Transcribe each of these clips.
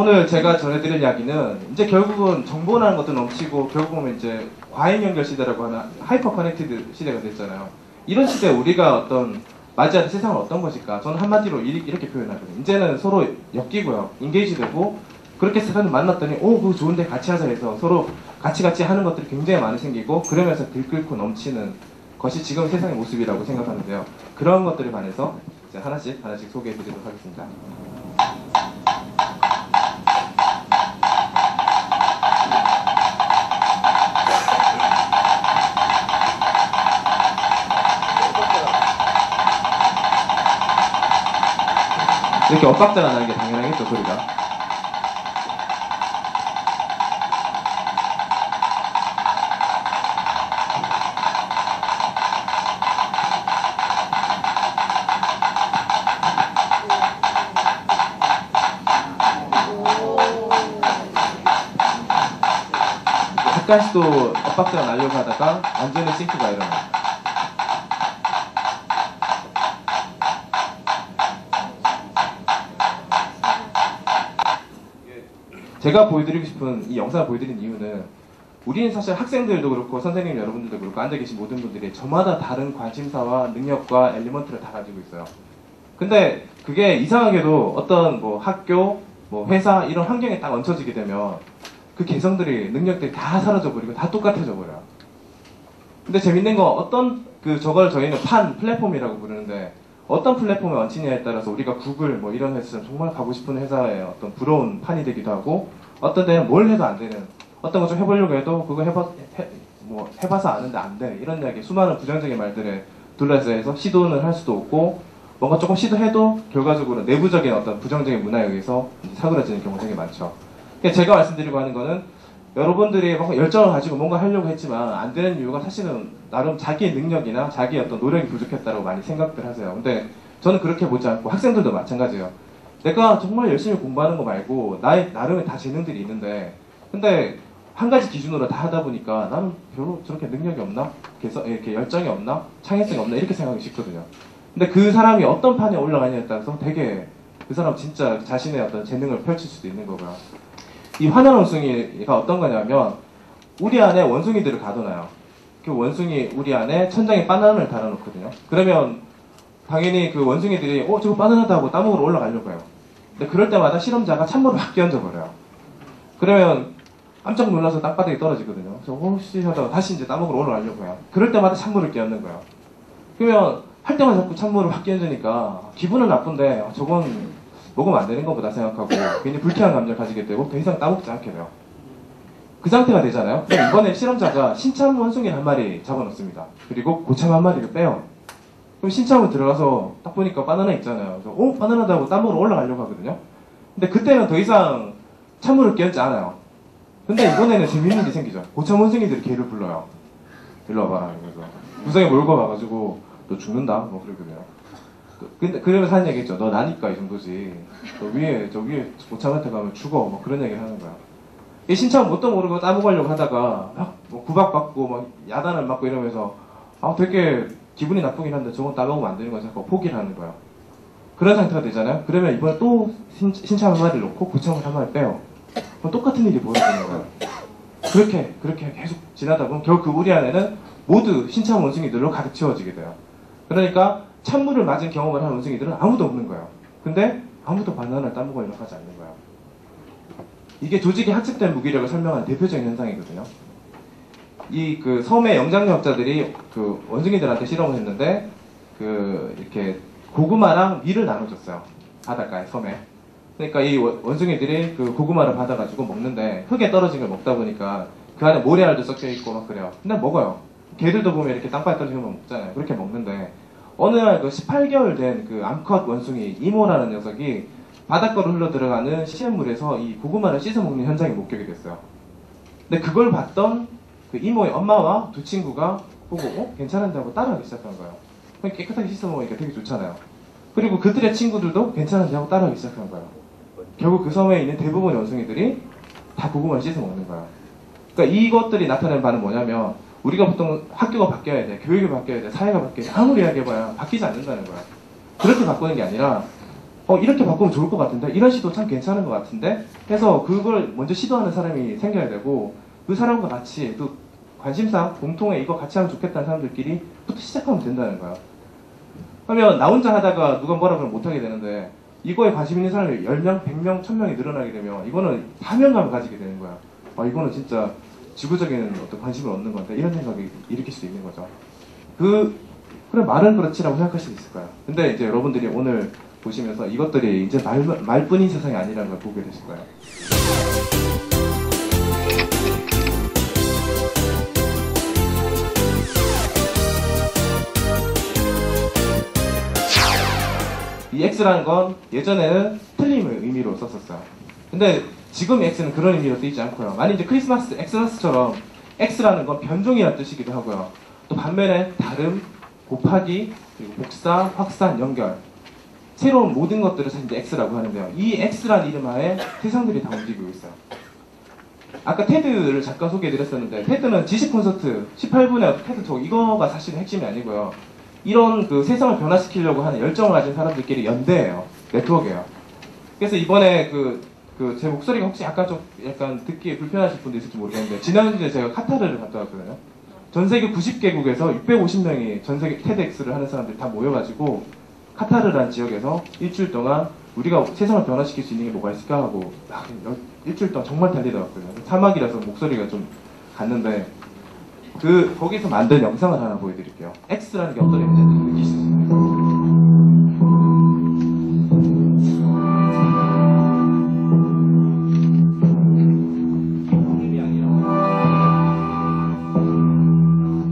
오늘 제가 전해드릴 이야기는 이제 결국은 정보라는 것도 넘치고 결국 보면 이제 과잉 연결 시대라고 하는 하이퍼 커넥티드 시대가 됐잖아요. 이런 시대에 우리가 어떤 맞이하는 세상은 어떤 것일까? 저는 한마디로 이렇게 표현하거든요. 이제는 서로 엮이고요. 인게이지 되고 그렇게 사람을 만났더니 그거 좋은데 같이 하자 해서 서로 같이 하는 것들이 굉장히 많이 생기고 그러면서 들끓고 넘치는 것이 지금 세상의 모습이라고 생각하는데요. 그런 것들에 관해서 이제 하나씩 소개해 드리도록 하겠습니다. 이렇게 엇박자가 나는 게 당연하겠죠, 소리가. 잠깐씩 또 엇박자가 나려고 하다가 완전히 싱크가 일어나요. 제가 보여드리고 싶은 이 영상을 보여드린 이유는 우리는 사실 학생들도 그렇고 선생님 여러분들도 그렇고 앉아계신 모든 분들이 저마다 다른 관심사와 능력과 엘리먼트를 다 가지고 있어요. 근데 그게 이상하게도 어떤 뭐 학교, 뭐 회사 이런 환경에 딱 얹혀지게 되면 그 개성들이, 능력들이 다 사라져버리고 다 똑같아져 버려요. 근데 재밌는 건 어떤 저걸 저희는 플랫폼이라고 부르는데 어떤 플랫폼에 얹히냐에 따라서 우리가 구글 뭐 이런 회사처럼 정말 가고 싶은 회사의 어떤 부러운 판이 되기도 하고 어떤 데는 뭘 해도 안 되는 어떤 거 좀 해보려고 해도 그거 해봐서 아는데 안 돼 이런 이야기 수많은 부정적인 말들에 둘러싸여서 시도는 할 수도 없고 뭔가 조금 시도해도 결과적으로 내부적인 어떤 부정적인 문화에 의해서 사그라지는 경우가 되게 많죠. 그러니까 제가 말씀드리고 하는 거는 여러분들이 막 열정을 가지고 뭔가 하려고 했지만 안 되는 이유가 사실은 나름 자기의 능력이나 자기의 어떤 노력이 부족했다고 많이 생각들 하세요. 근데 저는 그렇게 보지 않고 학생들도 마찬가지예요. 내가 정말 열심히 공부하는 거 말고 나의 나름의 다 재능들이 있는데 근데 한 가지 기준으로 다 하다 보니까 나는 별로 저렇게 능력이 없나? 이렇게 열정이 없나? 창의성이 없나? 이렇게 생각하기 쉽거든요. 근데 그 사람이 어떤 판에 올라가냐에 따라서 되게 그 사람 진짜 자신의 어떤 재능을 펼칠 수도 있는 거고요. 이 화난 원숭이가 어떤 거냐면 우리 안에 원숭이들을 가둬놔요. 그 원숭이 우리 안에 천장에 바나나를 달아놓거든요. 그러면 당연히 그 원숭이들이 저거 바나나다 하고 따먹으러 올라가려고 해요. 근데 그럴 때마다 실험자가 찬물을 막 끼얹어버려요. 그러면 깜짝 놀라서 땅바닥에 떨어지거든요. 그래서 씨 하다가 다시 이제 따먹으러 올라가려고 해요. 그럴 때마다 찬물을 끼얹는 거예요. 그러면 할 때마다 자꾸 찬물을 막 끼얹으니까 기분은 나쁜데 저건 먹으면 안 되는 것보다 생각하고 괜히 불쾌한 감정을 가지게 되고 더 이상 따먹지 않게 돼요. 그 상태가 되잖아요. 그럼 이번에 실험자가 신참 원숭이 한 마리 잡아놓습니다. 그리고 고참 한 마리를 빼요. 그럼 신참을 들어가서 딱 보니까 바나나 있잖아요. 그래서 바나나다 하고 땀으로 올라가려고 하거든요. 근데 그때는 더 이상 찬물을 끼얹지 않아요. 근데 이번에는 재밌는 게 생기죠. 고참 원숭이들이 걔를 불러요. 일로 와봐라. 그래서 구석에 몰고 가가지고 너 죽는다. 뭐 그러거든요. 근데 그러면서 하는 얘기겠죠. 너 나니까 이 정도지. 저 위에 고참한테 가면 죽어. 뭐 그런 얘기를 하는 거야. 이 신참 뭣도 모르고 따먹으려고 하다가 뭐 구박받고 막 야단을 맞고 이러면서 되게 기분이 나쁘긴 한데 저건 따먹으면 안 되는 거지 하고 포기를 하는 거야. 그런 상태가 되잖아요. 그러면 이번에 또 신참 한 마리를 놓고 고참을 한 마리 빼요. 그럼 똑같은 일이 벌어지는 거예요. 그렇게 계속 지나다 보면 결국 그 우리 안에는 모두 신참 원숭이들로 가득 채워지게 돼요. 그러니까 찬물을 맞은 경험을 한 원숭이들은 아무도 없는 거예요. 근데 아무도 바나나를 따먹으려고 하지 않는 거예요. 이게 조직의 학습된 무기력을 설명하는 대표적인 현상이거든요. 이 섬의 영장류학자들이 그 원숭이들한테 실험을 했는데 이렇게 고구마랑 밀을 나눠줬어요. 바닷가에 섬에. 그러니까 이 원숭이들이 그 고구마를 받아가지고 먹는데 흙에 떨어진 걸 먹다 보니까 그 안에 모래알도 섞여 있고 막 그래요. 근데 먹어요. 개들도 보면 이렇게 땅바닥에 떨어진 거 먹잖아요. 그렇게 먹는데 어느 날 18개월 된 암컷 원숭이 이모라는 녀석이 바닷가로 흘러 들어가는 시냇물에서 이 고구마를 씻어 먹는 현장이 목격이 됐어요. 근데 그걸 봤던 그 이모의 엄마와 두 친구가 보고 괜찮은데 하고 따라하기 시작한 거예요. 깨끗하게 씻어 먹으니까 되게 좋잖아요. 그리고 그들의 친구들도 괜찮은데 하고 따라하기 시작한 거예요. 결국 그 섬에 있는 대부분의 원숭이들이 다 고구마를 씻어 먹는 거예요. 그러니까 이것들이 나타내는 바는 뭐냐면 우리가 보통 학교가 바뀌어야 돼, 교육이 바뀌어야 돼, 사회가 바뀌어야 돼 아무리 이야기해봐야 바뀌지 않는다는 거야. 그렇게 바꾸는 게 아니라 이렇게 바꾸면 좋을 것 같은데, 이런 시도 참 괜찮은 것 같은데 해서 그걸 먼저 시도하는 사람이 생겨야 되고, 그 사람과 같이 또 관심사 공통에 이거 같이 하면 좋겠다는 사람들끼리부터 시작하면 된다는 거야. 그러면 나 혼자 하다가 누가 뭐라 그러면 못하게 되는데, 이거에 관심 있는 사람이 10명, 100명, 1000명이 늘어나게 되면 이거는 사명감을 가지게 되는 거야. 이거는 진짜 지구적인 어떤 관심을 얻는 건데, 이런 생각이 일으킬 수 있는 거죠. 그래, 말은 그렇지라고 생각할 수 있을 거야. 근데 이제 여러분들이 오늘 보시면서 이것들이 이제 말뿐인 세상이 아니라는 걸 보게 되실 거예요. 이 X라는 건 예전에는 틀림의 의미로 썼었어요. 근데 지금 X는 그런 의미로 쓰이지 않고요. 만약 이제 크리스마스, 엑스마스처럼 X라는 건 변종이라는 뜻이기도 하고요. 또 반면에 다름, 곱하기, 그리고 복사, 확산, 연결, 새로운 모든 것들을 사실 이제 X라고 하는데요. 이 X라는 이름 하에 세상들이 다 움직이고 있어요. 아까 테드를 잠깐 소개해드렸었는데, 테드는 지식 콘서트 18분의 테드 톡, 이거가 사실은 핵심이 아니고요. 이런 그 세상을 변화시키려고 하는 열정을 가진 사람들끼리 연대예요. 네트워크예요. 그래서 이번에 제 목소리가 혹시 약간 듣기에 불편하실 분도 있을지 모르겠는데, 지난주에 제가 카타르를 갔다 왔거든요. 전 세계 90개국에서 650명이 전 세계 테드엑스를 하는 사람들이 다 모여가지고 카타르라는 지역에서 일주일 동안 우리가 세상을 변화시킬 수 있는 게 뭐가 있을까 하고 막 일주일 동안 정말 달리다 왔거든요. 사막이라서 목소리가 좀 갔는데, 거기서 만든 영상을 하나 보여드릴게요. X라는 게 어떤 의미인지 느끼실 수 있어요.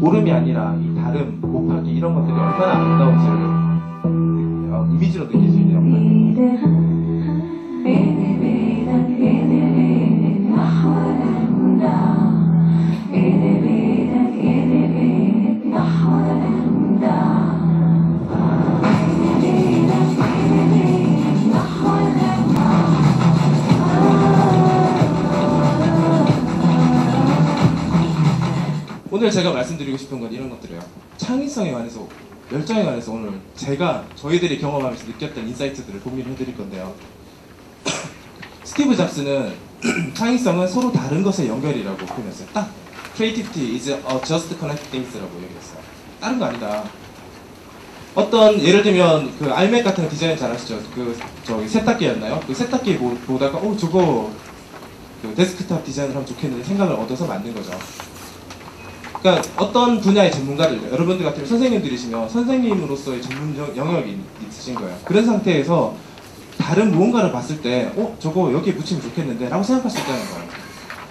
오름이 아니라 이 다름, 곱하기 이런 것들이 얼마나 아름다운지를 이미지로 느낄 수 있는 영상입니다. 오늘 제가 말씀드리고 싶은 건 이런 것들이에요. 창의성에 관해서, 열정에 관해서 오늘 저희들이 경험하면서 느꼈던 인사이트들을 공유를 해드릴 건데요. 스티브 잡스는 창의성은 서로 다른 것의 연결이라고 표현했어요. 딱 Creativity is just connect things라고 얘기했어요. 다른 거 아니다. 예를 들면 그 알맥 같은 거 디자인 잘 아시죠? 세탁기였나요? 그 세탁기 보다가 저거 데스크탑 디자인을 하면 좋겠는데 생각을 얻어서 만든 거죠. 그러니까 어떤 분야의 전문가들, 여러분들 같은 선생님들이시면 선생님으로서의 전문 영역이 있으신 거예요. 그런 상태에서 다른 무언가를 봤을 때 저거 여기에 붙이면 좋겠는데 라고 생각할 수 있다는 거예요.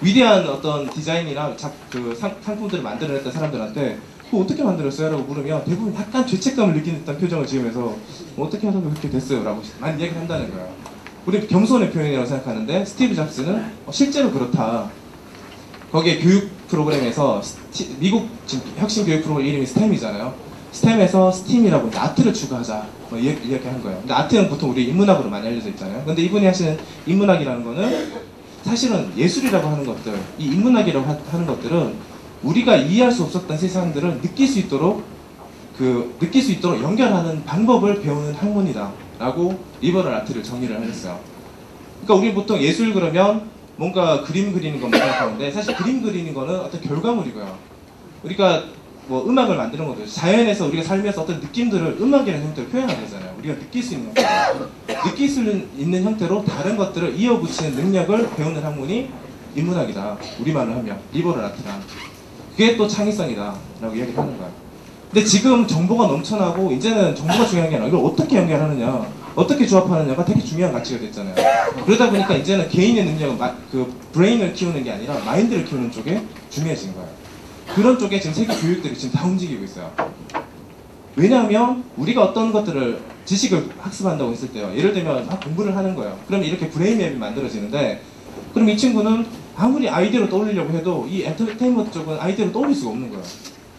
위대한 어떤 디자인이나 상품들을 만들어냈던 사람들한테 그거 어떻게 만들었어요? 라고 물으면 대부분 약간 죄책감을 느끼는 듯한 표정을 지으면서 어떻게 하다가 그렇게 됐어요? 라고 많이 이야기를 한다는 거예요. 우리 겸손의 표현이라고 생각하는데, 스티브 잡스는 실제로 그렇다. 거기에 교육 프로그램에서 미국 혁신 교육 프로그램 이름이 스템이잖아요. 스템에서 스팀이라고 아트를 추가하자 이야기한 거예요. 근데 아트는 보통 우리 인문학으로 많이 알려져 있잖아요. 근데 이분이 하시는 인문학이라는 거는 사실은 예술이라고 하는 것들, 이 인문학이라고 하는 것들은 우리가 이해할 수 없었던 세상들을 느낄 수 있도록 연결하는 방법을 배우는 학문이다 라고 리버럴 아트를 정의를 하셨어요. 그러니까 우리 보통 예술 그러면 뭔가 그림 그리는 것만 생각하는데, 사실 그림 그리는 거는 어떤 결과물이고요. 우리가 음악을 만드는 것도 자연에서 우리가 살면서 어떤 느낌들을 음악이라는 형태로 표현하게 되잖아요. 우리가 느낄 수 있는 형태로. 느낄 수 있는 형태로 다른 것들을 이어붙이는 능력을 배우는 학문이 인문학이다. 우리말로 하면 리버럴 아트다. 그게 또 창의성이다 라고 이야기를 하는 거예요. 근데 지금 정보가 넘쳐나고 이제는 정보가 중요한 게 아니라 이걸 어떻게 연결하느냐, 어떻게 조합하느냐가 되게 중요한 가치가 됐잖아요. 그러다 보니까 이제는 개인의 능력은 브레인을 키우는 게 아니라 마인드를 키우는 쪽에 중요해진 거예요. 그런 쪽에 지금 세계 교육들이 지금 다 움직이고 있어요. 왜냐하면 우리가 어떤 것들을 지식을 학습한다고 했을 때요, 예를 들면 공부를 하는 거예요. 그러면 이렇게 브레인맵이 만들어지는데, 그럼 이 친구는 아무리 아이디어를 떠올리려고 해도 이 엔터테인먼트 쪽은 아이디어를 떠올릴 수가 없는 거예요.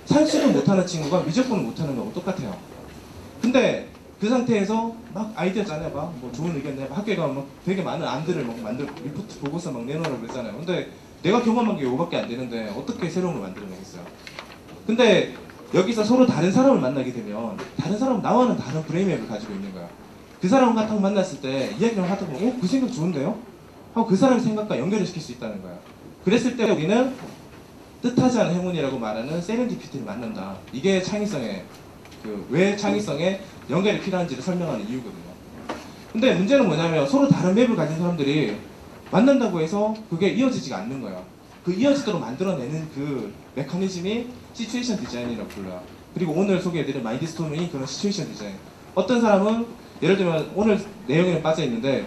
산수는 못하는 친구가 미적분을 못하는 거하고 똑같아요. 근데 그 상태에서 막 아이디어 짜내봐, 좋은 의견 내봐, 학교에 가면 되게 많은 안들을 리포트 보고서 내놓으라고 그랬잖아요. 근데 내가 경험한 게 이거밖에 안 되는데 어떻게 새로운 걸 만들어내겠어요? 근데 여기서 서로 다른 사람을 만나게 되면 다른 사람은 나와는 다른 브레인맵을 가지고 있는 거야. 그 사람과 딱 만났을 때 이야기를 하다 보면 그 생각 좋은데요? 하고 그 사람의 생각과 연결을 시킬 수 있다는 거야. 그랬을 때 우리는 뜻하지 않은 행운이라고 말하는 세렌디피티를 만난다. 이게 창의성의 왜 창의성에 연결이 필요한지를 설명하는 이유거든요. 근데 문제는 뭐냐면 서로 다른 맵을 가진 사람들이 만난다고 해서 그게 이어지지가 않는 거야. 그 이어지도록 만들어내는 그 메커니즘이 시츄에이션 디자인이라고 불러요. 그리고 오늘 소개해드릴 마인드스토밍이 그런 시츄에이션 디자인. 어떤 사람은 예를 들면 오늘 내용에는 빠져있는데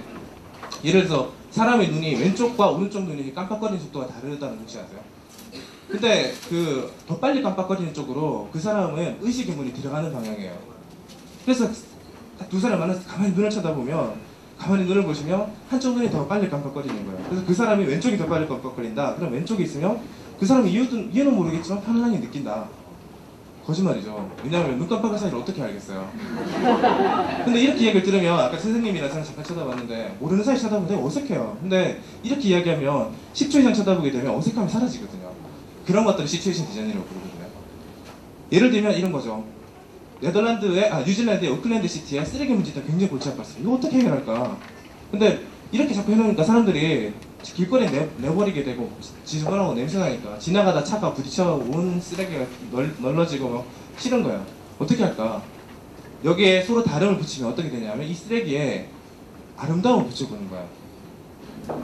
예를 들어서 사람의 눈이 왼쪽과 오른쪽 눈이 깜빡거리는 속도가 다르다는 거 혹시 아세요? 근데 더 빨리 깜빡거리는 쪽으로 그 사람은 의식의 문이 들어가는 방향이에요. 그래서 두 사람 만나서 가만히 눈을 쳐다보면 가만히 눈을 보시면 한쪽 눈이 더 빨리 깜빡거리는 거예요. 그래서 그 사람이 왼쪽이 더 빨리 깜빡거린다. 그럼 왼쪽에 있으면 그 사람이 이유는 모르겠지만 편안하게 느낀다. 거짓말이죠. 왜냐하면 눈 깜빡할 사이를 어떻게 알겠어요. 근데 이렇게 이야기를 들으면 아까 선생님이랑 저랑 잠깐 쳐다봤는데 모르는 사이 쳐다보면 되게 어색해요. 근데 이렇게 이야기하면 10초 이상 쳐다보게 되면 어색함이 사라지거든요. 그런 것들을 시츄에이션 디자인이라고 부르거든요. 예를 들면 이런 거죠. 뉴질랜드의 오클랜드 시티에 쓰레기 문제가 굉장히 골치 아팠어요. 이거 어떻게 해결할까? 근데 이렇게 자꾸 해놓으니까 사람들이 길거리에 내버리게 되고 지저분하고 냄새나니까 지나가다 차가 부딪혀 온 쓰레기가 널러지고 막 싫은 거야. 어떻게 할까? 여기에 서로 다름을 붙이면 어떻게 되냐면 이 쓰레기에 아름다움을 붙여보는 거야.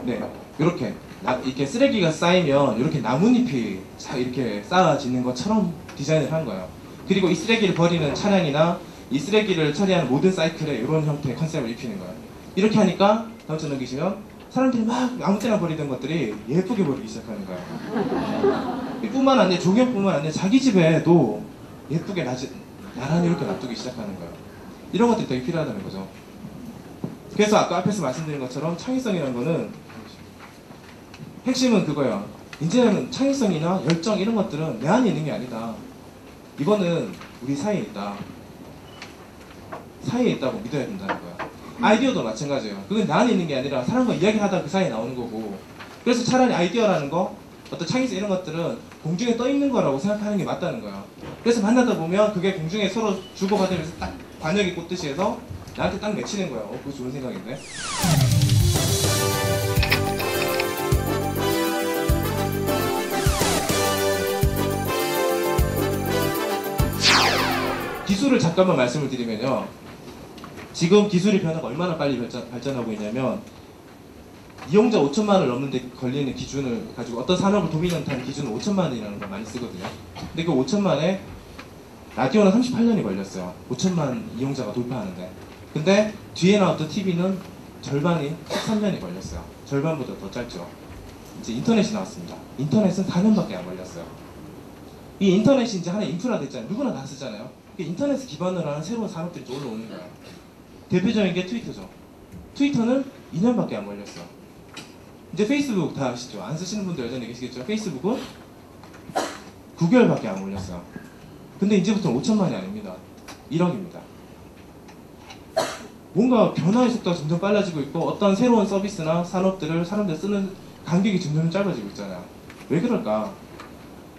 네, 이렇게 쓰레기가 쌓이면 이렇게 나뭇잎이 이렇게 쌓아지는 것처럼 디자인을 한 거예요. 그리고 이 쓰레기를 버리는 차량이나 이 쓰레기를 처리하는 모든 사이클에 이런 형태의 컨셉을 입히는 거예요. 이렇게 하니까 다음 주 넘기시면 사람들이 막 아무 때나 버리던 것들이 예쁘게 버리기 시작하는 거예요. 뿐만 아니라 조경뿐만 아니라 자기 집에도 예쁘게 나란히 이렇게 놔두기 시작하는 거예요. 이런 것들이 되게 필요하다는 거죠. 그래서 아까 앞에서 말씀드린 것처럼 창의성이라는 거는 핵심은 그거예요. 이제는 창의성이나 열정 이런 것들은 내 안에 있는 게 아니다. 이거는 우리 사이에 있다. 사이에 있다고 믿어야 된다는 거야. 아이디어도 마찬가지예요. 그건 내 안에 있는 게 아니라 사람과 이야기하다 그 사이에 나오는 거고. 그래서 차라리 아이디어라는 거, 어떤 창의성 이런 것들은 공중에 떠 있는 거라고 생각하는 게 맞다는 거야. 그래서 만나다 보면 그게 공중에 서로 주고받으면서 딱 관역이 꽂듯이 해서 나한테 딱 맺히는 거야. 그거 좋은 생각인데. 기술을 잠깐만 말씀을 드리면요. 지금 기술의 변화가 얼마나 빨리 발전하고 있냐면 이용자 5천만을 넘는데 걸리는 기준을 가지고 어떤 산업을 도미넌트한 기준은 5천만이라는 걸 많이 쓰거든요. 근데 그 5천만에 라디오는 38년이 걸렸어요. 5천만 이용자가 돌파하는데. 근데 뒤에 나왔던 TV는 절반이 13년이 걸렸어요. 절반보다 더 짧죠. 이제 인터넷이 나왔습니다. 인터넷은 4년밖에 안 걸렸어요. 이 인터넷이 이제 하나의 인프라 됐잖아요. 누구나 다 쓰잖아요. 인터넷을 기반으로 하는 새로운 산업들이 또 올라오는 거예요. 대표적인 게 트위터죠. 트위터는 2년밖에 안 걸렸어. 이제 페이스북 다 아시죠? 안 쓰시는 분들 여전히 계시겠죠? 페이스북은 9개월밖에 안 걸렸어요. 근데 이제부터는 5천만이 아닙니다. 1억입니다. 뭔가 변화의 속도가 점점 빨라지고 있고 어떤 새로운 서비스나 산업들을 사람들이 쓰는 간격이 점점 짧아지고 있잖아요. 왜 그럴까?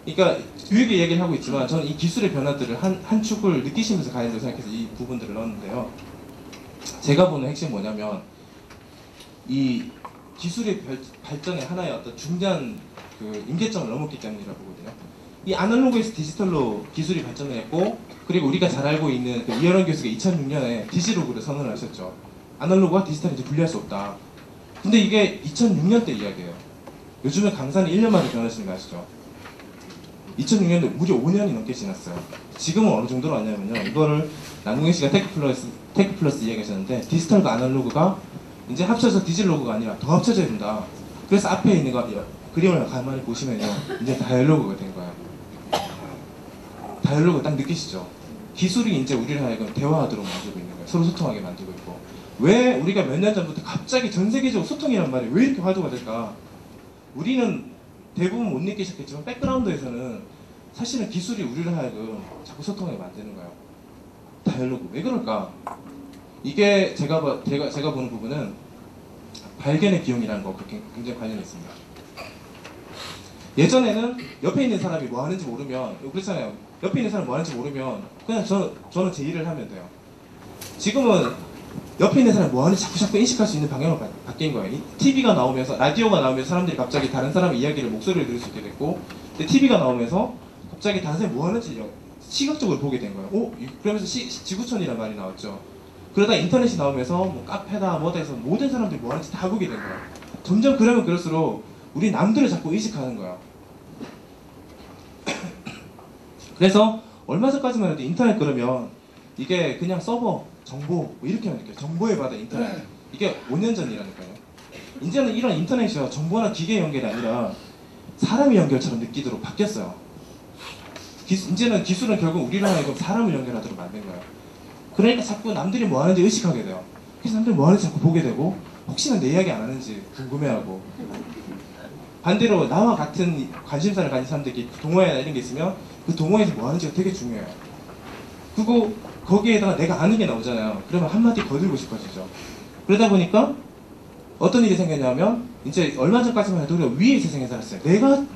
그러니까 뒤에 얘기를 하고 있지만 저는 이 기술의 변화들을 한 축을 느끼시면서 가야 된다고 생각해서 이 부분들을 넣었는데요. 제가 보는 핵심은 뭐냐면 이 기술의 발전의 하나의 어떤 중대한 임계점을 넘었기 때문이라고 보거든요. 이 아날로그에서 디지털로 기술이 발전했고 그리고 우리가 잘 알고 있는 이현원 교수가 2006년에 디지로그를 선언을 하셨죠. 아날로그와 디지털이 이제 분리할 수 없다. 근데 이게 2006년 때 이야기예요. 요즘은 강사는 1년 만에 변하시는 거 아시죠? 2006년도 무려 5년이 넘게 지났어요. 지금은 어느 정도로 왔냐면요. 이거를 남궁현 씨가 테크 플러스 이야기하셨는데 디지털과 아날로그가 이제 합쳐서 디지로그가 아니라 더 합쳐져야 된다. 그래서 앞에 있는 거 그림을 가만히 보시면요. 이제 다이얼로그가 된 거예요. 다이얼로그 딱 느끼시죠? 기술이 이제 우리를 하여금 대화하도록 만들고 있는 거예요. 서로 소통하게 만들고 있고. 왜 우리가 몇 년 전부터 갑자기 전 세계적으로 소통이란 말이 왜 이렇게 화두가 될까? 우리는 대부분 못 느끼셨겠지만 백그라운드에서는 사실은 기술이 우리를 하여금 자꾸 소통하게 만드는 거예요. 다이얼로그. 왜 그럴까? 이게 제가 보는 부분은 발견의 비용이라는 거 그렇게 굉장히 관련이 있습니다. 예전에는 옆에 있는 사람이 뭐 하는지 모르면 그렇잖아요. 옆에 있는 사람이 뭐 하는지 모르면 그냥 저는 제 일을 하면 돼요. 지금은 옆에 있는 사람이 뭐하는지 자꾸 인식할 수 있는 방향으로 바뀐 거예요. TV가 나오면서, 라디오가 나오면서 사람들이 갑자기 다른 사람의 이야기를 목소리를 들을 수 있게 됐고, 근데 TV가 나오면서 갑자기 다른 사람이 뭐하는지 시각적으로 보게 된 거예요. 그러면서 지구촌이라는 말이 나왔죠. 그러다 인터넷이 나오면서 뭐 카페다 뭐다 해서 모든 사람들이 뭐하는지 다 보게 된 거예요. 점점 그러면 그럴수록 우리 남들을 자꾸 의식하는 거예요. 그래서 얼마 전까지만 해도 인터넷 그러면 이게 그냥 서버, 정보 뭐 이렇게만 느껴요. 정보의 바다 인터넷. 이게 5년 전이라니까요. 이제는 이런 인터넷이요, 정보나 기계 연결이 아니라 사람의 연결처럼 느끼도록 바뀌었어요. 이제는 기술은 결국 우리를 하여금 사람을 연결하도록 만든 거예요. 그러니까 자꾸 남들이 뭐 하는지 의식하게 돼요. 그래서 남들이 뭐 하는지 자꾸 보게 되고, 혹시나 내 이야기 안 하는지 궁금해하고, 반대로 나와 같은 관심사를 가진 사람들이 동호회나 이런 게 있으면 그 동호회에서 뭐 하는지가 되게 중요해요. 그리고 거기에다가 내가 아는 게 나오잖아요. 그러면 한마디 거들고 싶어지죠. 그러다 보니까 어떤 일이 생겼냐면, 이제 얼마 전까지만 해도 우리가 위의 세상에 살았어요.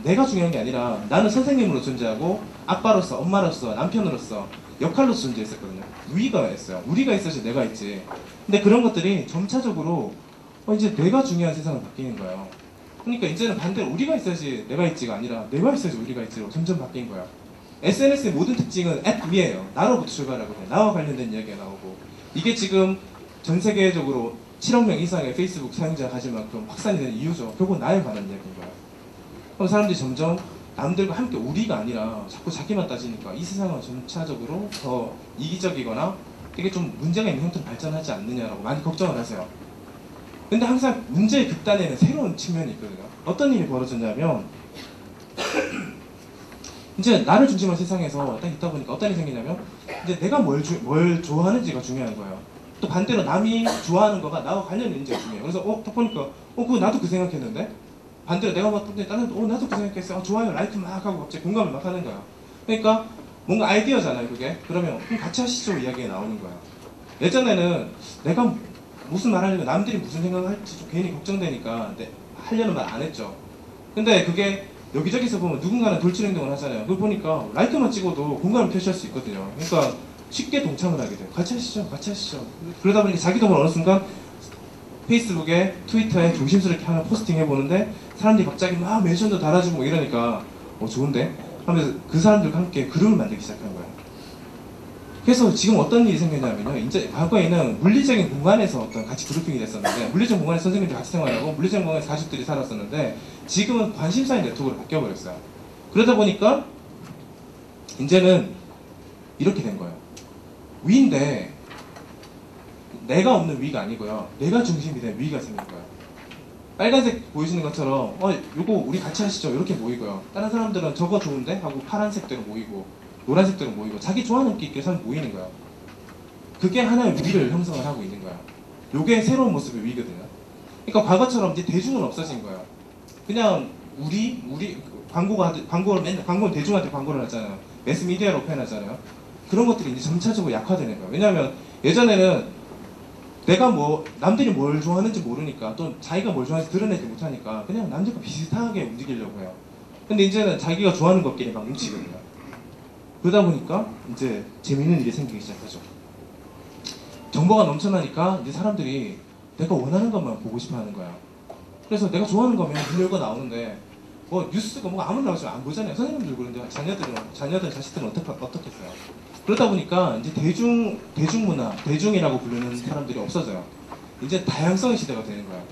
내가 중요한 게 아니라 나는 선생님으로 존재하고 아빠로서, 엄마로서, 남편으로서 역할로서 존재했었거든요. 위가 있어요. 우리가 있어야지 내가 있지. 근데 그런 것들이 점차적으로 이제 내가 중요한 세상으로 바뀌는 거예요. 그러니까 이제는 반대로 우리가 있어야지 내가 있지가 아니라 내가 있어야지 우리가 있지로 점점 바뀐 거예요. SNS의 모든 특징은 앱 위에요. 나로부터 출발하거든요. 나와 관련된 이야기가 나오고, 이게 지금 전 세계적으로 7억 명 이상의 페이스북 사용자가 가질 만큼 확산이 되는 이유죠. 결국 나에 관한 이야기인 거예요. 그럼 사람들이 점점 남들과 함께 우리가 아니라 자꾸 자기만 따지니까 이 세상은 점차적으로 더 이기적이거나 되게 좀 문제가 있는 형태로 발전하지 않느냐라고 많이 걱정을 하세요. 근데 항상 문제의 극단에는 새로운 측면이 있거든요. 어떤 일이 벌어졌냐면, 이제 나를 중심한 세상에서 딱 있다 보니까 어떤 일이 생기냐면, 이제 내가 뭘 좋아하는지가 중요한 거예요. 또 반대로 남이 좋아하는 거가 나와 관련 있는지가 중요해요. 그래서 딱 보니까 그거 나도 그 생각했는데, 반대로 내가 봤더니 다른 나도 그 생각했어. 좋아요, 라이크 막 하고 갑자기 공감을 막 하는 거예요. 그러니까 뭔가 아이디어잖아요, 그게. 그러면 그럼 같이 하시죠 이야기가 나오는 거예요. 예전에는 내가 무슨 말 하려면 남들이 무슨 생각을 할지 좀 괜히 걱정되니까 하려는 말 안 했죠. 근데 그게 여기저기서 보면 누군가는 돌출 행동을 하잖아요. 그걸 보니까 라이크만 찍어도 공감을 표시할 수 있거든요. 그러니까 쉽게 동참을 하게 돼요. 같이 하시죠, 같이 하시죠. 그러다 보니까 자기도 어느 순간 페이스북에, 트위터에 조심스럽게 하나 포스팅 해보는데 사람들이 갑자기 막 멘션도 달아주고 뭐 이러니까 좋은데? 하면서 그 사람들과 함께 그룹을 만들기 시작한 거예요. 그래서 지금 어떤 일이 생겼냐면요, 이제 과거에는 물리적인 공간에서 어떤 같이 그룹핑이 됐었는데, 물리적 공간에서 선생님들 같이 생활하고 물리적 공간에서 가족들이 살았었는데, 지금은 관심사의 네트워크로 바뀌어버렸어요. 그러다 보니까 이제는 이렇게 된 거예요. 위인데 내가 없는 위가 아니고요, 내가 중심이 된 위가 생긴 거예요. 빨간색 보이시는 것처럼 요거 우리 같이 하시죠 이렇게 모이고요, 다른 사람들은 저거 좋은데 하고 파란색대로 모이고 노란색대로 모이고 자기 좋아하는 게 있게 사람 모이는 거예요. 그게 하나의 위를 형성을 하고 있는 거예요. 요게 새로운 모습의 위거든요. 그러니까 과거처럼 이제 대중은 없어진 거예요. 그냥 우리 광고는 대중한테 광고를 하잖아요. 매스미디어로 표현하잖아요. 그런 것들이 이제 점차적으로 약화되는 거예요. 왜냐하면 예전에는 내가 남들이 뭘 좋아하는지 모르니까, 또 자기가 뭘 좋아하는지 드러내지 못하니까 그냥 남들과 비슷하게 움직이려고 해요. 근데 이제는 자기가 좋아하는 것끼리 막 뭉치거든요. 그러다 보니까 이제 재미있는 일이 생기기 시작하죠. 정보가 넘쳐나니까 이제 사람들이 내가 원하는 것만 보고 싶어 하는 거야. 그래서 내가 좋아하는 거면 블로그가 나오는데 뉴스가 아무나 나오시면 안 보잖아요. 선생님들 그런데 자식들은 어떻겠어요. 그러다 보니까 이제 대중문화, 대중이라고 부르는 사람들이 없어져요. 이제 다양성의 시대가 되는 거예요.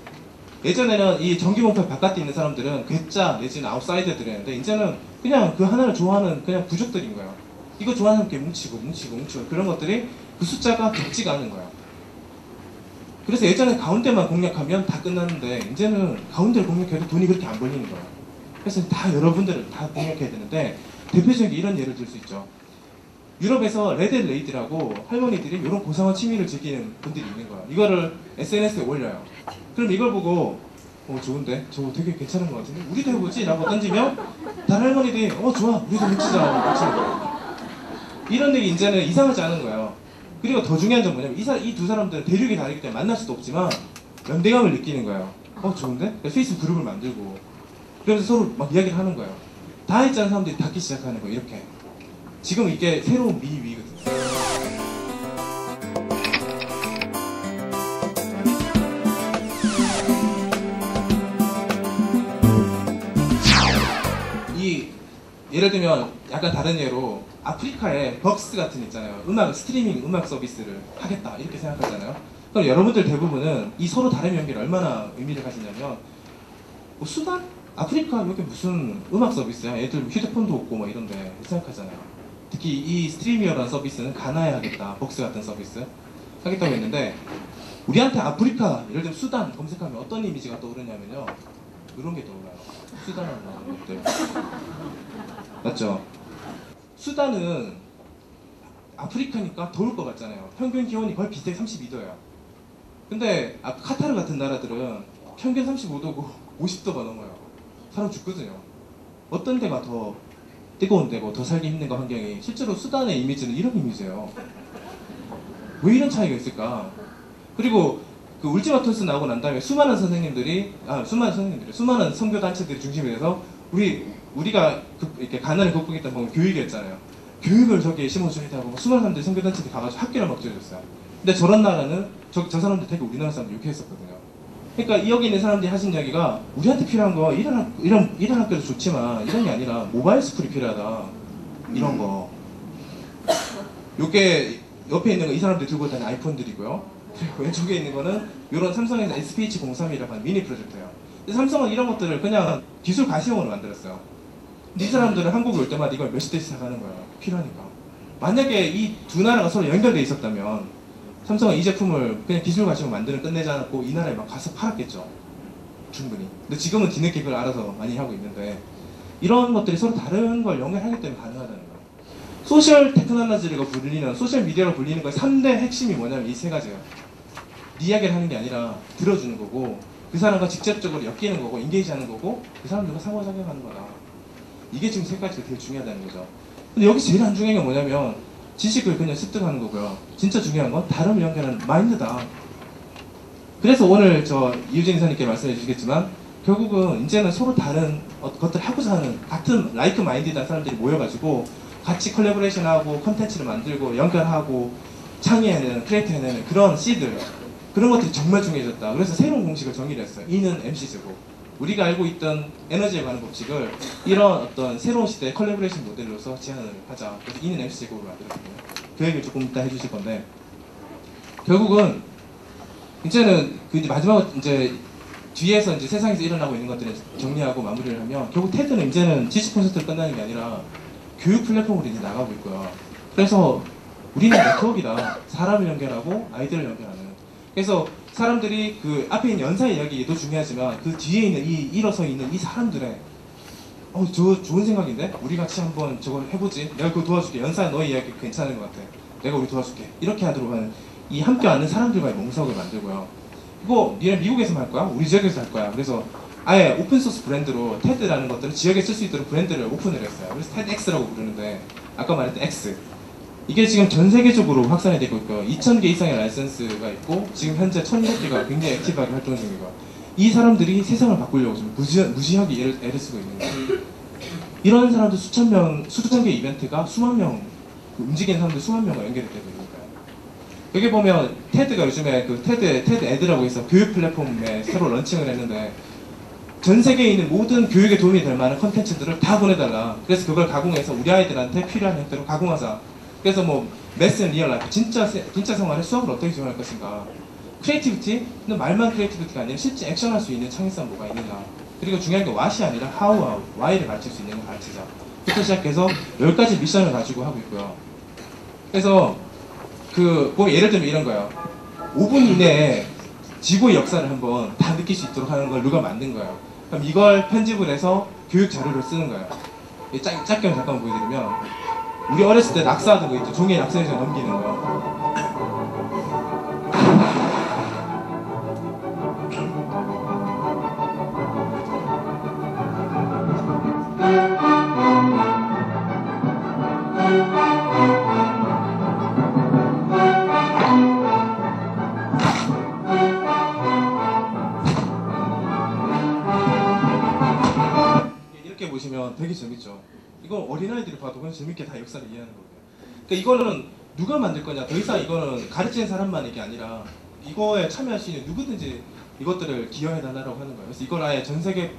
예전에는 이 전기봉표 바깥에 있는 사람들은 괴짜 내지는 아웃사이더들이었는데, 이제는 그냥 그 하나를 좋아하는 그냥 부족들인 거예요. 이거 좋아하는 게 뭉치고 그런 것들이 그 숫자가 적지가 않은 거예요. 그래서 예전에 가운데만 공략하면 다 끝났는데, 이제는 가운데를 공략해도 돈이 그렇게 안 벌리는 거예요. 그래서 다 여러분들을 다 공략해야 되는데, 대표적인 이런 예를 들 수 있죠. 유럽에서 레드레이드라고 할머니들이 이런 고상한 취미를 즐기는 분들이 있는 거야. 이거를 SNS에 올려요. 그럼 이걸 보고 좋은데? 저거 되게 괜찮은 것 같은데? 우리도 해보지? 라고 던지면 다른 할머니들이 좋아, 우리도 뭉치자. 이런 일이 이제는 이상하지 않은 거예요. 그리고 더 중요한 점 뭐냐면, 이 두 사람들은 대륙이 다르기 때문에 만날 수도 없지만 연대감을 느끼는 거예요. 좋은데? 그래서 페이스북 그룹을 만들고 그래서 서로 막 이야기를 하는 거예요. 다 있지 않은 사람들이 닿기 시작하는 거예요. 이렇게. 지금 이게 새로운 미위거든요. 예를 들면 약간 다른 예로 아프리카에 벅스 같은 데 있잖아요. 스트리밍 음악 서비스를 하겠다 이렇게 생각하잖아요. 그럼 여러분들 대부분은 이 서로 다른 연결이 얼마나 의미를 가지냐면 뭐 수단? 아프리카 여기 무슨 음악 서비스야? 애들 휴대폰도 없고 뭐 이런데 생각하잖아요. 특히 이 스트리미어라는 서비스는 가나에 하겠다. 벅스 같은 서비스 하겠다고 했는데 우리한테 아프리카 예를 들면 수단 검색하면 어떤 이미지가 떠오르냐면요. 이런 게 떠올라요. 수단하는 것들 맞죠? 수단은 아프리카니까 더울 것 같잖아요. 평균 기온이 거의 비슷해 32도예요. 근데 카타르 같은 나라들은 평균 35도고 50도가 넘어요. 사람 죽거든요. 어떤 데가 더 뜨거운 데고 더 살기 힘든 거 환경이 실제로 수단의 이미지는 이런 이미지예요. 왜 이런 차이가 있을까? 그리고 그 울지마토스 나오고 난 다음에 수많은 선교 단체들이 중심이 돼서 우리가 이렇게 가난을 극복했던 방법은 교육이었잖아요. 교육을 저기에 심어줘야 되고 수많은 사람들이 선교 단체들이 가가지고 학교를 막 지어줬어요. 근데 저런 나라는 저 사람들 되게 우리나라 사람들 욕했었거든요. 그러니까 여기 있는 사람들이 하신 이야기가 우리한테 필요한 거 이런 학교도 좋지만 이런 게 아니라 모바일 스쿨이 필요하다. 이런 거. 요게 옆에 있는 거 이 사람들이 들고 다니는 아이폰들이고요. 그리고 왼쪽에 있는 거는 이런 삼성에서 SPH03이라고 하는 미니 프로젝트예요. 근데 삼성은 이런 것들을 그냥 기술 가시용으로 만들었어요. 근데 이 사람들은 한국에 올 때마다 이걸 몇십 대씩 사가는 거예요. 필요하니까. 만약에 이 두 나라가 서로 연결돼 있었다면 삼성은 이 제품을 그냥 기술 가지고 만드는 끝내지 않았고 이 나라에 막 가서 팔았겠죠. 충분히. 근데 지금은 뒤늦게 그걸 알아서 많이 하고 있는데 이런 것들이 서로 다른 걸 연결하기 때문에 가능하다는 거예요. 소셜 테크놀로지라고 불리는 소셜 미디어로 불리는 거의 3대 핵심이 뭐냐면 이 세 가지예요. 네 이야기를 하는 게 아니라 들어주는 거고 그 사람과 직접적으로 엮이는 거고 인게이지하는 거고 그 사람들과 상호작용하는 거다. 이게 지금 세 가지가 되게 중요하다는 거죠. 근데 여기 제일 안 중요한 게 뭐냐면 지식을 그냥 습득하는 거고요. 진짜 중요한 건 다름을 연결하는 마인드다. 그래서 오늘 이유진 이사님께 말씀해 주시겠지만 결국은 이제는 서로 다른 것들을 하고자 하는 같은 라이크 마인드한 사람들이 모여가지고 같이 컬래버레이션하고 컨텐츠를 만들고 연결하고 창의해내는 크리에이트해내는 그런 씨들 그런 것들이 정말 중요해졌다. 그래서 새로운 공식을 정의를 했어요. E는 MC제곱. 우리가 알고 있던 에너지에 관한 법칙을 이런 어떤 새로운 시대의 컬래버레이션 모델로서 제안을 하자. 그래서 E는 MC제곱을 만들었거든요. 그 얘기를 조금 이따 해주실 건데 결국은 이제는 마지막으로 이제 뒤에서 이제 세상에서 일어나고 있는 것들을 정리하고 마무리를 하면 결국 테드는 이제는 지식 콘서트로 끝나는 게 아니라 교육 플랫폼으로 이제 나가고 있고요. 그래서 우리는 네트워크이다. 사람을 연결하고 아이들을 연결하는. 그래서 사람들이 그 앞에 있는 연사 이야기도 중요하지만 그 뒤에 있는 일어서 있는 이 사람들의 저 좋은 생각인데? 우리 같이 한번 저걸 해보지. 내가 그거 도와줄게. 연사 너의 이야기 괜찮은 것 같아. 내가 우리 도와줄게. 이렇게 하도록 하는 이 함께 하는 사람들과의 몽석을 만들고요. 이거 니네 미국에서만 할 거야? 우리 지역에서 할 거야. 그래서 아예 오픈소스 브랜드로 테드라는 것들을 지역에 쓸 수 있도록 브랜드를 오픈을 했어요. 그래서 테드X라고 부르는데 아까 말했던 X. 이게 지금 전 세계적으로 확산이 되고 있고요. 2,000개 이상의 라이선스가 있고 지금 현재 1,200개가 굉장히 액티브하게 활동 중이고요. 이 사람들이 세상을 바꾸려고 지금 무지하게 애를 쓰고 있는 거예요. 이런 사람들 수천 개 이벤트가 수만 명, 움직이는 사람들 수만 명과 연결이 되고 있는 거예요. 여기 보면 테드가 요즘에 그 테드 애드라고 해서 교육 플랫폼에 새로 런칭을 했는데 전 세계에 있는 모든 교육에 도움이 될 만한 컨텐츠들을 다 보내달라. 그래서 그걸 가공해서 우리 아이들한테 필요한 형태로 가공하자. 그래서 뭐 매스 앤 리얼 라이프 진짜 생활에 수학을 어떻게 지원할 것인가, 크리에이티비티, 근데 말만 크리에이티비티가 아니라 실제 액션할 수 있는 창의성 뭐가 있는가, 그리고 중요한 게 what이 아니라 how, why를 가르칠 수 있는 걸 가르치자 부터 시작해서 10가지 미션을 가지고 하고 있고요. 그래서 뭐 예를 들면 이런 거예요. 5분 이내에 지구의 역사를 한번 다 느낄 수 있도록 하는 걸 누가 만든 거예요. 그럼 이걸 편집을 해서 교육 자료로 쓰는 거예요. 짧게 잠깐 보여드리면 우리 어렸을 때 낙서하던 거 있죠. 종이에 낙서해서 넘기는 거. 이렇게 보시면 되게 재밌죠. 이거 어린아이들이 봐도 그냥 재밌게 다 역사를 이해하는 거예요. 그러니까 이거는 누가 만들 거냐, 더 이상 이거는 가르치는 사람만 이게 아니라 이거에 참여할 수 있는 누구든지 이것들을 기여해달라고 하는 거예요. 그래서 이걸 아예 전 세계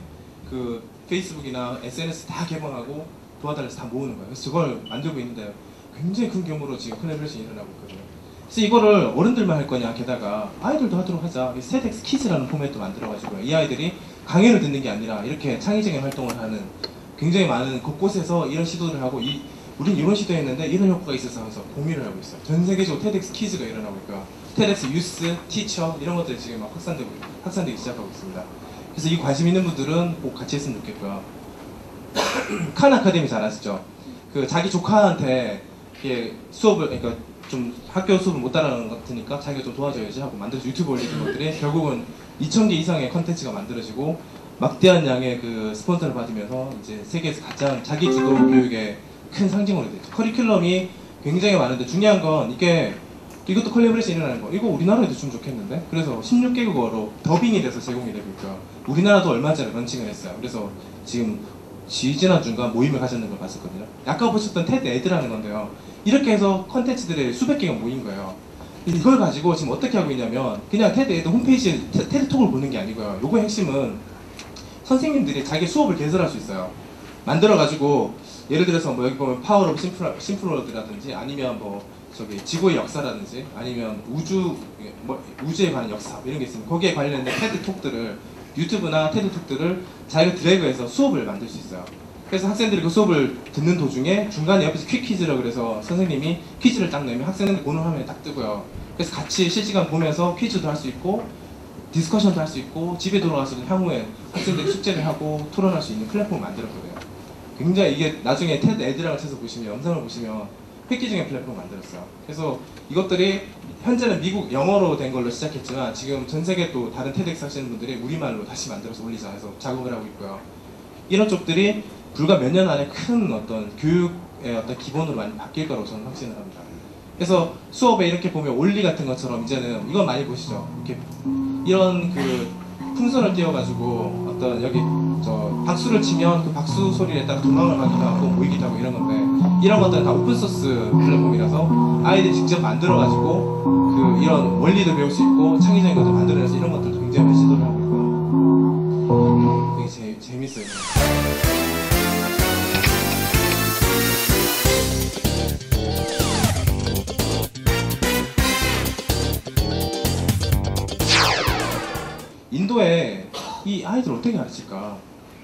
그 페이스북이나 SNS 다 개방하고 도와달라서 다 모으는 거예요. 그래서 저걸 만들고 있는데 굉장히 큰 규모로 지금 콜라보레이션이 일어나고 있거든요. 그래서 이거를 어른들만 할 거냐, 게다가 아이들도 하도록 하자. TEDx 키즈라는 포맷도 만들어가지고 이 아이들이 강의를 듣는 게 아니라 이렇게 창의적인 활동을 하는, 굉장히 많은 곳곳에서 이런 시도를 하고, 우린 이런 시도했는데 이런 효과가 있어서 하면서 공유를 하고 있어요. 전 세계적으로 TEDx 키즈가 일어나고 있고요. TEDx 유스, 티처 이런 것들이 지금 막 확산되기 시작하고 있습니다. 그래서 이 관심 있는 분들은 꼭 같이 했으면 좋겠고요. 칸 아카데미 잘 아시죠? 그 자기 조카한테 수업을, 그러니까 좀 학교 수업을 못 따라가는 것 같으니까 자기가 좀 도와줘야지 하고 만들어서 유튜브 올리는 것들이 결국은 2,000개 이상의 컨텐츠가 만들어지고 막대한 양의 그 스폰서를 받으면서 이제 세계에서 가장 자기 주도 교육의 큰 상징으로 됐죠. 커리큘럼이 굉장히 많은데 중요한 건 이것도 콜라보레이션 일어나는 거. 이거 우리나라에도 좀 좋겠는데? 그래서 16개국어로 더빙이 돼서 제공이 되고 있고요. 우리나라도 얼마 전에 런칭을 했어요. 그래서 지금 지지난주인가 모임을 가졌는 걸 봤었거든요. 아까 보셨던 테드 에드라는 건데요. 이렇게 해서 컨텐츠들이 수백 개가 모인 거예요. 이걸 가지고 지금 어떻게 하고 있냐면 그냥 테드 에드 홈페이지에 테드톡을 보는 게 아니고요. 요거의 핵심은 선생님들이 자기 수업을 개설할 수 있어요. 만들어가지고 예를 들어서 뭐 여기 보면 파워 오브 심플워드라든지 아니면 뭐 저기 지구의 역사라든지 아니면 우주에 관한 역사 이런 게 있으면 거기에 관련된 테드톡들을 유튜브나 테드톡들을 자기가 드래그해서 수업을 만들 수 있어요. 그래서 학생들이 그 수업을 듣는 도중에 중간에 옆에서 퀵 퀴즈라고 그래서 선생님이 퀴즈를 딱 내면 학생들 보는 화면에 딱 뜨고요. 그래서 같이 실시간 보면서 퀴즈도 할 수 있고 디스커션도 할 수 있고 집에 돌아가서도 향후에 학생들이 숙제를 하고 토론할 수 있는 플랫폼을 만들었거든요. 굉장히 이게 나중에 테드 에드라고 쳐서 보시면 영상을 보시면 획기적인 플랫폼을 만들었어요. 그래서 이것들이 현재는 미국 영어로 된 걸로 시작했지만 지금 전 세계 또 다른 테드엑스 하시는 분들이 우리말로 다시 만들어서 올리자 해서 작업을 하고 있고요. 이런 쪽들이 불과 몇 년 안에 큰 어떤 교육의 어떤 기본으로 많이 바뀔 거라고 저는 확신을 합니다. 그래서 수업에 이렇게 보면 올리 같은 것처럼 이제는 이건 많이 보시죠. 이렇게 이런 그 풍선을 띄워가지고 어떤 여기 저 박수를 치면 그 박수 소리에 따라 도망을 가기도 하고 모이기도 하고 이런 건데 이런 것들은 다 오픈소스 플랫폼이라서 아이들이 직접 만들어가지고 그 이런 원리도 배울 수 있고 창의적인 것들 만들어내서 이런 것들도 굉장히 많이 시도를 하고 있고요. 되게 재밌어요. 인도에 이 아이들 어떻게 가르칠까?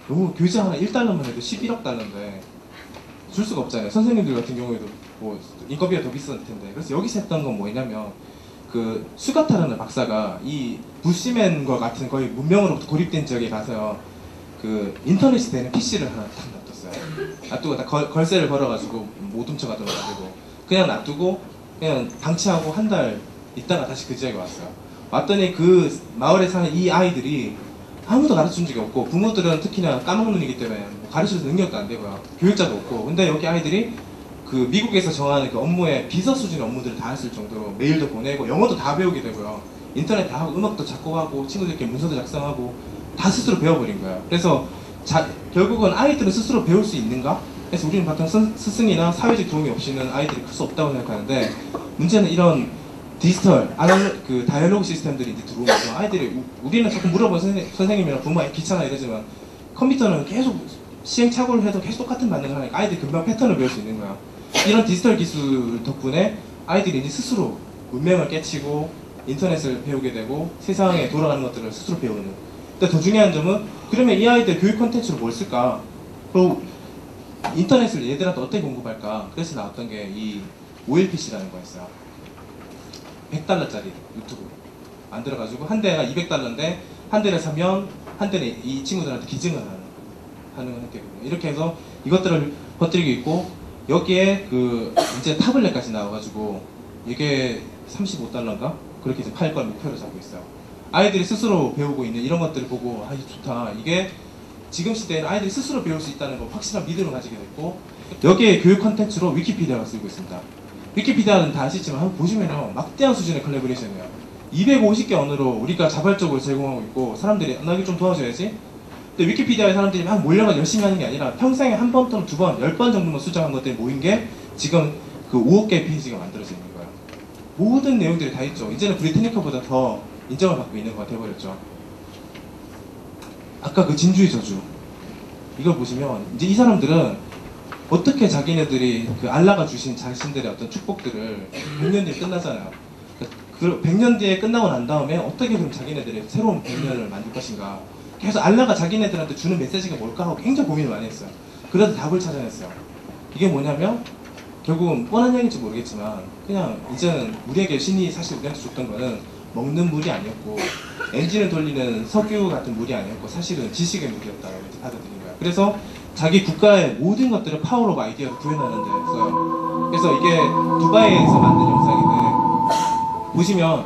너무 교재 하나 1달러만 해도 11억 달러인데 줄 수가 없잖아요. 선생님들 같은 경우에도 뭐 인건비가 더 비쌀 텐데. 그래서 여기서 했던 건 뭐냐면 그 수가타라는 박사가 이 부시맨과 같은 거의 문명으로부터 고립된 지역에 가서 그 인터넷이 되는 PC를 하나 탁 놔뒀어요. 놔두고 다 걸쇠를 걸어가지고 못 훔쳐가도록 가지고 그냥 놔두고 그냥 방치하고 한 달 있다가 다시 그 지역에 왔어요. 왔더니 그 마을에 사는 이 아이들이 아무도 가르쳐준 적이 없고 부모들은 특히나 까먹는 눈이기 때문에 가르쳐줄 능력도 안 되고요. 교육자도 없고. 근데 여기 아이들이 그 미국에서 정하는 그 업무의 비서 수준의 업무들을 다 했을 정도로 메일도 보내고 영어도 다 배우게 되고요. 인터넷 다 하고 음악도 작곡하고 친구들끼리 문서도 작성하고 다 스스로 배워버린 거예요. 그래서 결국은 아이들은 스스로 배울 수 있는가? 그래서 우리는 보통 스승이나 사회적 도움이 없이는 아이들이 클 수 없다고 생각하는데 문제는 이런 디지털, 그 다이얼로그 시스템들이 이제 들어오면서 아이들이 우리는 자꾸 물어본 선생님이랑 부모가 귀찮아 이러지만 컴퓨터는 계속 시행착오를 해도 계속 똑같은 반응을 하니까 아이들이 금방 패턴을 배울 수 있는 거야. 이런 디지털 기술 덕분에 아이들이 이제 스스로 문명을 깨치고 인터넷을 배우게 되고 세상에 돌아가는 것들을 스스로 배우는. 근데 더 중요한 점은 그러면 이 아이들 교육 콘텐츠로 뭘 쓸까? 그리고 인터넷을 얘들한테 어떻게 공급할까? 그래서 나왔던 게 이 OLPC라는 거였어요. 100달러짜리 유튜브 만들어가지고 한 대가 200달러인데 한 대를 사면 한 대는 이 친구들한테 기증을 하는 건 했거든요. 이렇게 해서 이것들을 퍼뜨리고 있고 여기에 그 이제 타블렛까지 나와가지고 이게 35달러인가? 그렇게 이제 팔 걸 목표로 잡고 있어요. 아이들이 스스로 배우고 있는 이런 것들을 보고 아, 이게 좋다. 이게 지금 시대에는 아이들이 스스로 배울 수 있다는 거 확실한 믿음을 가지게 됐고 여기에 교육 컨텐츠로 위키피디아가 쓰고 있습니다. 위키피디아는 다 아시지만 한번 보시면요 막대한 수준의 콜라보레이션이에요. 250개 언어로 우리가 자발적으로 제공하고 있고 사람들이 나 이거 좀 도와줘야지. 근데 위키피디아에 사람들이 막 몰려가 열심히 하는 게 아니라 평생에 한 번 또는 두 번, 10번 정도만 수정한 것들이 모인 게 지금 그 5억 개의 페이지가 만들어져 있는 거예요. 모든 내용들이 다 있죠. 이제는 브리테니카보다 더 인정을 받고 있는 거가 돼버렸죠. 아까 그 진주의 저주 이걸 보시면 이제 이 사람들은 어떻게 자기네들이 그 알라가 주신 자신들의 어떤 축복들을 100년 뒤에 끝나잖아요. 그 100년 뒤에 끝나고 난 다음에 어떻게 그럼 자기네들의 새로운 100년을 만들 것인가. 계속 알라가 자기네들한테 주는 메시지가 뭘까 하고 굉장히 고민을 많이 했어요. 그래서 답을 찾아냈어요. 이게 뭐냐면 결국은 뻔한 얘기인지 모르겠지만 그냥 이제는 우리에게 신이 사실 우리한테 줬던 거는 먹는 물이 아니었고 엔진을 돌리는 석유 같은 물이 아니었고 사실은 지식의 물이었다고 이렇게 받아들인 거예요. 그래서 자기 국가의 모든 것들을 파워 오브 아이디어로 구현하는 데 써요. 그래서 이게 두바이에서 만든 영상인데 보시면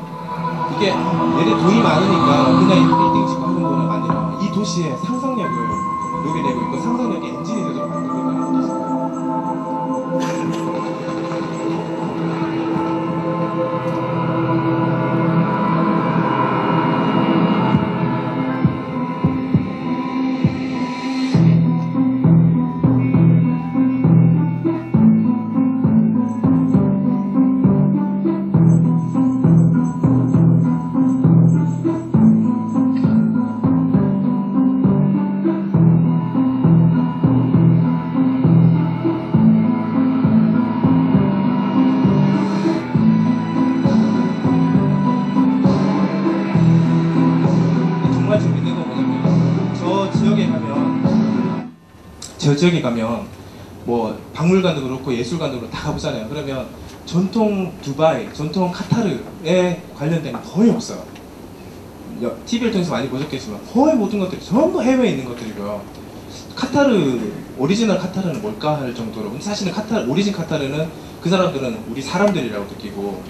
이게 얘네 돈이 많으니까 그냥 이 빌딩 짓고 하는 거는 아니라 이 도시의 상상력을 녹여내고 있고 상상력의 엔진이 되도록 만들고 있다는 뜻이에요. 저 지역에 가면 뭐 박물관도 그렇고 예술관도 그렇고 다 가보잖아요. 그러면 전통 두바이, 전통 카타르에 관련된 건 거의 없어요. TV를 통해서 많이 보셨겠지만 거의 모든 것들이 전부 해외에 있는 것들이고요. 카타르, 오리지널 카타르는 뭘까 할 정도로, 근데 사실은 카타르, 오리진 카타르는 그 사람들은 우리 사람들이라고 느끼고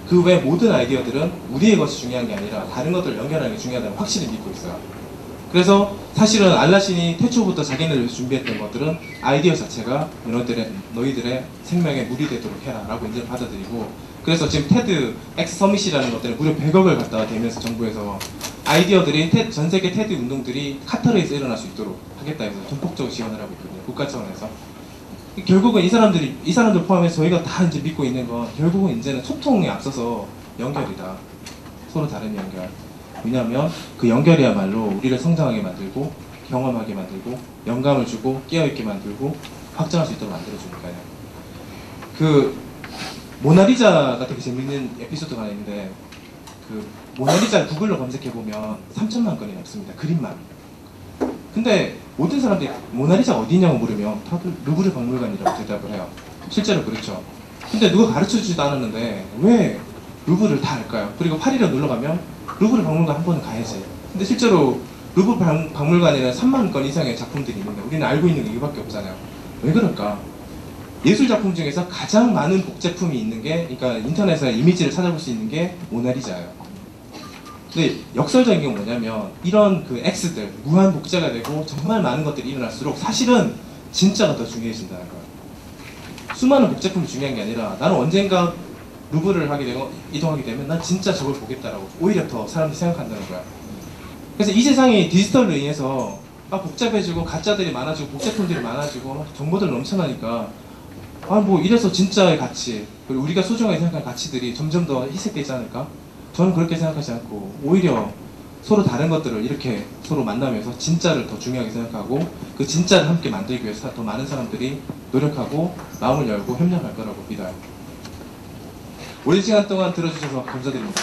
그 외 모든 아이디어들은 우리의 것이 중요한 게 아니라 다른 것들을 연결하는 게 중요하다고 확실히 믿고 있어요. 그래서 사실은 알라신이 태초부터 자기네를 위해서 준비했던 것들은 아이디어 자체가 너희들의 생명에 물이 되도록 해라 라고 이제 받아들이고, 그래서 지금 테드 엑스 서밋이라는 것들은 무려 100억을 갖다가 대면서 정부에서 아이디어들이 전 세계 테드 운동들이 카타르에서 일어날 수 있도록 하겠다 해서 전폭적으로 지원을 하고 있거든요. 국가 차원에서. 결국은 이 사람들 포함해서 저희가 다 이제 믿고 있는 건 결국은 이제는 소통에 앞서서 연결이다. 서로 다른 연결. 왜냐하면 그 연결이야말로 우리를 성장하게 만들고 경험하게 만들고 영감을 주고 깨어있게 만들고 확장할 수 있도록 만들어주니까요. 그 모나리자가 되게 재밌는 에피소드가 하나 있는데, 그 모나리자를 구글로 검색해보면 3천만 건이 넘습니다. 그림만. 근데 모든 사람들이 모나리자가 어디냐고 물으면 다들 루브르 박물관이라고 대답을 해요. 실제로 그렇죠. 근데 누가 가르쳐주지도 않았는데 왜 루브르를 다 알까요? 그리고 파리를 놀러가면 루브르 박물관 한 번은 가야지. 근데 실제로 루브르 박물관에는 3만 건 이상의 작품들이 있는데 우리는 알고 있는 게 이거밖에 없잖아요. 왜 그럴까? 예술 작품 중에서 가장 많은 복제품이 있는 게, 그러니까 인터넷에 이미지를 찾아볼 수 있는 게 모나리자예요. 근데 역설적인 게 뭐냐면 이런 그 X들 무한 복제가 되고 정말 많은 것들이 일어날수록 사실은 진짜가 더 중요해진다는 거예요. 수많은 복제품이 중요한 게 아니라 나는 언젠가 루브를 하게 되고 이동하게 되면 난 진짜 저걸 보겠다라고 오히려 더 사람들이 생각한다는 거야. 그래서 이 세상이 디지털로 인해서 막 복잡해지고 가짜들이 많아지고 복제품들이 많아지고 정보들 넘쳐나니까 뭐 이래서 진짜의 가치, 그리고 우리가 소중하게 생각하는 가치들이 점점 더 희색되지 않을까? 저는 그렇게 생각하지 않고 오히려 서로 다른 것들을 이렇게 서로 만나면서 진짜를 더 중요하게 생각하고 그 진짜를 함께 만들기 위해서 더 많은 사람들이 노력하고 마음을 열고 협력할 거라고 믿어요. 오랜 시간 동안 들어주셔서 감사드립니다.